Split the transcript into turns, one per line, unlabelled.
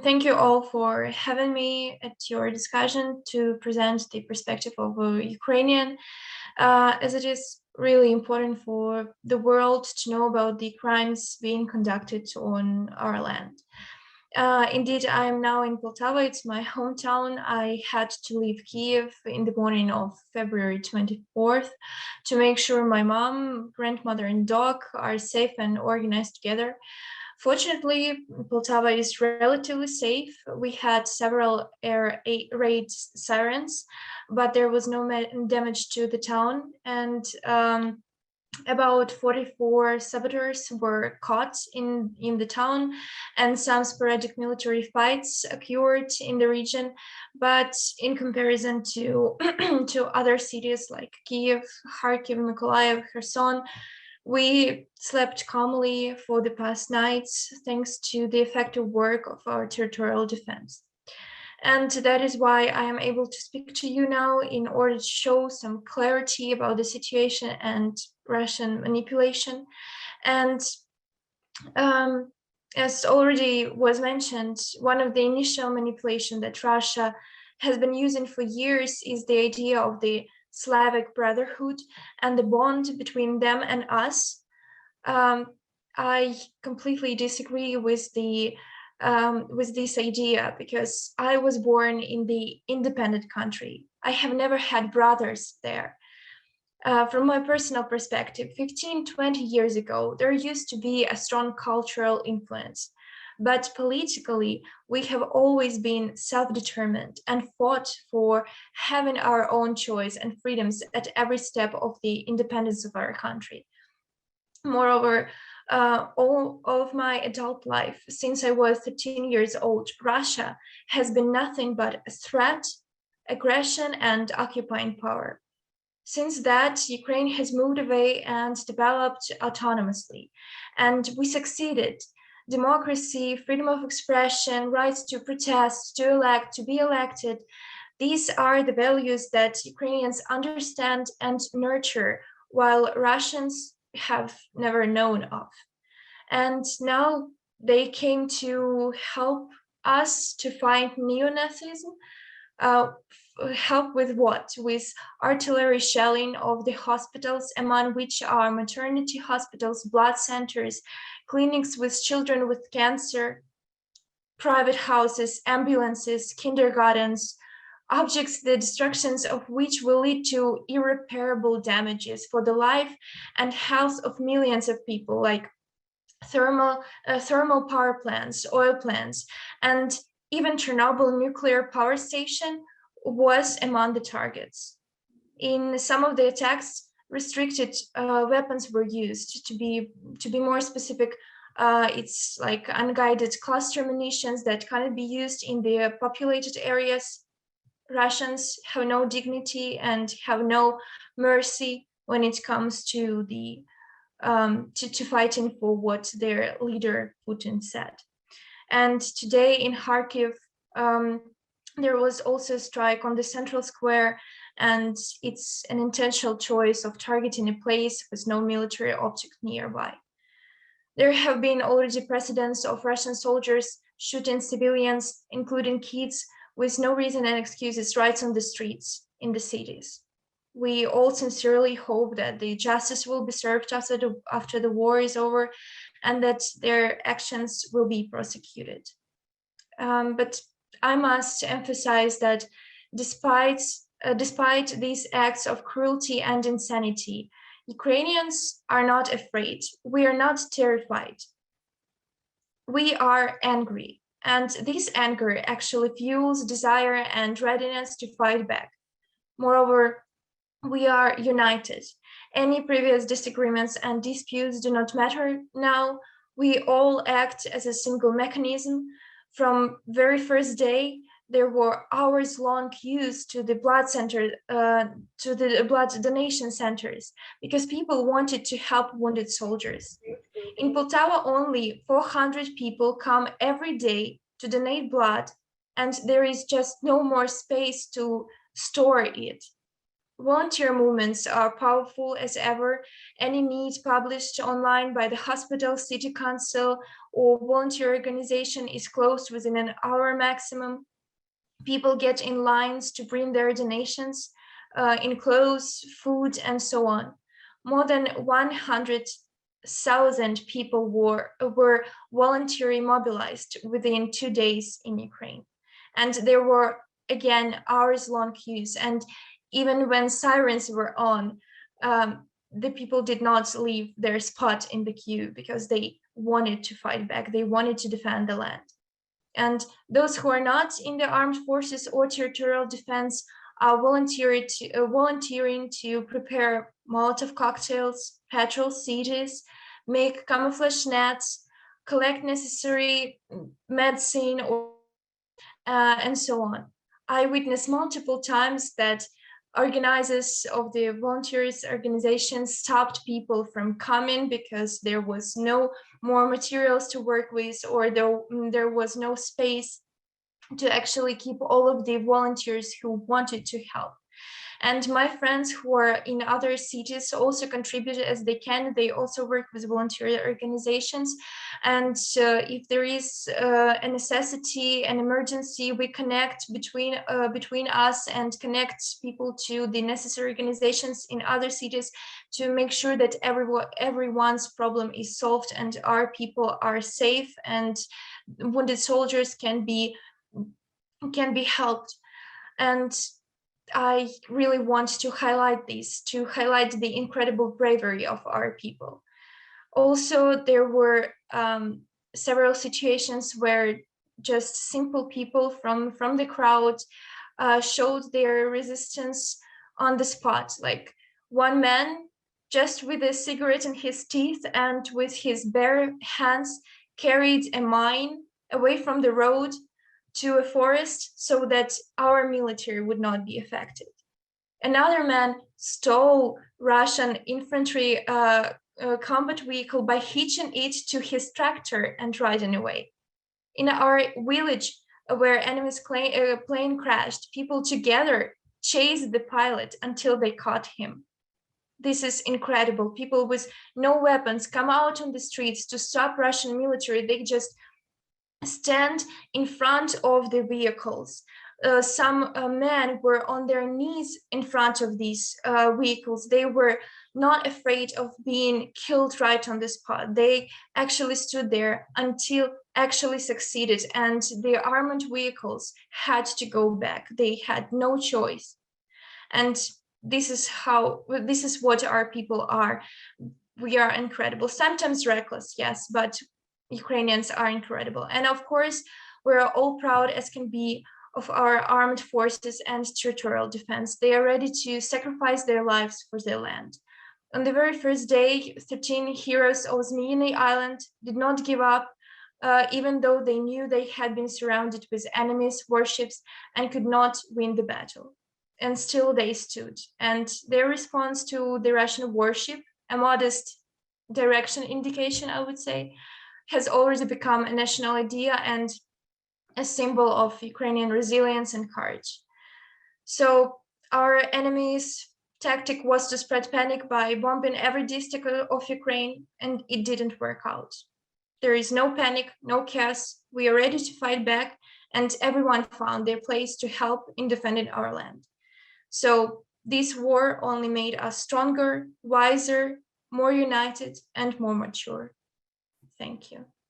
Thank you all for having me at your discussion to present the perspective of a Ukrainian, as it is really important for the world to know about the crimes being conducted on our land. Indeed, I am now in Poltava. It's my hometown. I had to leave Kyiv in the morning of February 24th to make sure my mom, grandmother, and dog are safe and organized together. Fortunately, Poltava is relatively safe. We had several air raid sirens, but there was no damage to the town. And about 44 saboteurs were caught in the town, and some sporadic military fights occurred in the region. But in comparison to, to other cities like Kyiv, Kharkiv, Mykolaiv, Kherson, we slept calmly for the past nights thanks to the effective work of our territorial defense. And that is why I am able to speak to you now in order to show some clarity about the situation and Russian manipulation. And as already was mentioned, one of the initial manipulation that Russia has been using for years is the idea of the Slavic brotherhood and the bond between them and us. I completely disagree with this idea because I was born in the independent country. I have never had brothers there. From my personal perspective, 15, 20 years ago, there used to be a strong cultural influence. But politically, we have always been self-determined and fought for having our own choice and freedoms at every step of the independence of our country. Moreover, all of my adult life, since I was 13 years old, Russia has been nothing but a threat, aggression, and occupying power. Since that, Ukraine has moved away and developed autonomously, and we succeeded. Democracy, freedom of expression, rights to protest, to elect, to be elected, these are the values that Ukrainians understand and nurture, while Russians have never known of. And now they came to help us to fight neo-Nazism. Help with what? With artillery shelling of the hospitals, among which are maternity hospitals, blood centers, clinics with children with cancer, private houses, ambulances, kindergartens, objects the destructions of which will lead to irreparable damages for the life and health of millions of people, like thermal power plants, oil plants, and even Chernobyl nuclear power station was among the targets. In some of the attacks, restricted weapons were used. To be more specific, it's like unguided cluster munitions that cannot be used in the populated areas. Russians have no dignity and have no mercy when it comes to the to fighting for what their leader Putin said. And today in Kharkiv, there was also a strike on the central square, and it's an intentional choice of targeting a place with no military object nearby. There have been already precedents of Russian soldiers shooting civilians, including kids, with no reason and excuses right on the streets in the cities. We all sincerely hope that the justice will be served after the war is over and that their actions will be prosecuted. But I must emphasize that despite these acts of cruelty and insanity, Ukrainians are not afraid. We are not terrified. We are angry. And this anger actually fuels desire and readiness to fight back. Moreover, we are united. Any previous disagreements and disputes do not matter now. We all act as a single mechanism. From very first day, there were hours-long queues to the blood center, to the blood donation centers, because people wanted to help wounded soldiers. In Poltava, only 400 people come every day to donate blood, and there is just no more space to store it. Volunteer movements are powerful as ever. Any need published online by the hospital, city council, or volunteer organization is closed within an hour maximum. People get in lines to bring their donations in clothes, food, and so on. More than 100,000 people were voluntarily mobilized within 2 days in Ukraine. And there were, again, hours-long queues. And even when sirens were on, the people did not leave their spot in the queue because they wanted to fight back. They wanted to defend the land. And those who are not in the armed forces or territorial defense are volunteering to prepare Molotov cocktails, patrol cities, make camouflage nets, collect necessary medicine, and so on. I witnessed multiple times that organizers of the volunteers organizations stopped people from coming because there was no more materials to work with, or there was no space to actually keep all of the volunteers who wanted to help. And my friends who are in other cities also contributed as they can. They also work with volunteer organizations. And if there is a necessity, an emergency, we connect between us and connect people to the necessary organizations in other cities to make sure that everyone's problem is solved and our people are safe and wounded soldiers can be helped. And I really want to highlight this, to highlight the incredible bravery of our people. Also, there were several situations where just simple people from the crowd showed their resistance on the spot. Like one man, just with a cigarette in his teeth and with his bare hands, carried a mine away from the road to a forest so that our military would not be affected. Another man stole Russian infantry combat vehicle by hitching it to his tractor and riding away. In our village where enemy's plane crashed, people together chased the pilot until they caught him. This is incredible. People with no weapons come out on the streets to stop Russian military. They just stand in front of the vehicles. Some men were on their knees in front of these vehicles. They were not afraid of being killed right on the spot. They actually stood there until actually succeeded, and the armored vehicles had to go back. They had no choice. And this is what our people are. We are incredible, sometimes reckless, yes, but Ukrainians are incredible. And of course, we're all proud as can be of our armed forces and territorial defense. They are ready to sacrifice their lives for their land. On the very first day, 13 heroes of Zmyiny Island did not give up, even though they knew they had been surrounded with enemies' warships and could not win the battle. And still they stood. And their response to the Russian warship, a modest direction indication, I would say, has already become a national idea and a symbol of Ukrainian resilience and courage. So our enemy's tactic was to spread panic by bombing every district of Ukraine, and it didn't work out. There is no panic, no chaos. We are ready to fight back, and everyone found their place to help in defending our land. So this war only made us stronger, wiser, more united, and more mature. Thank you.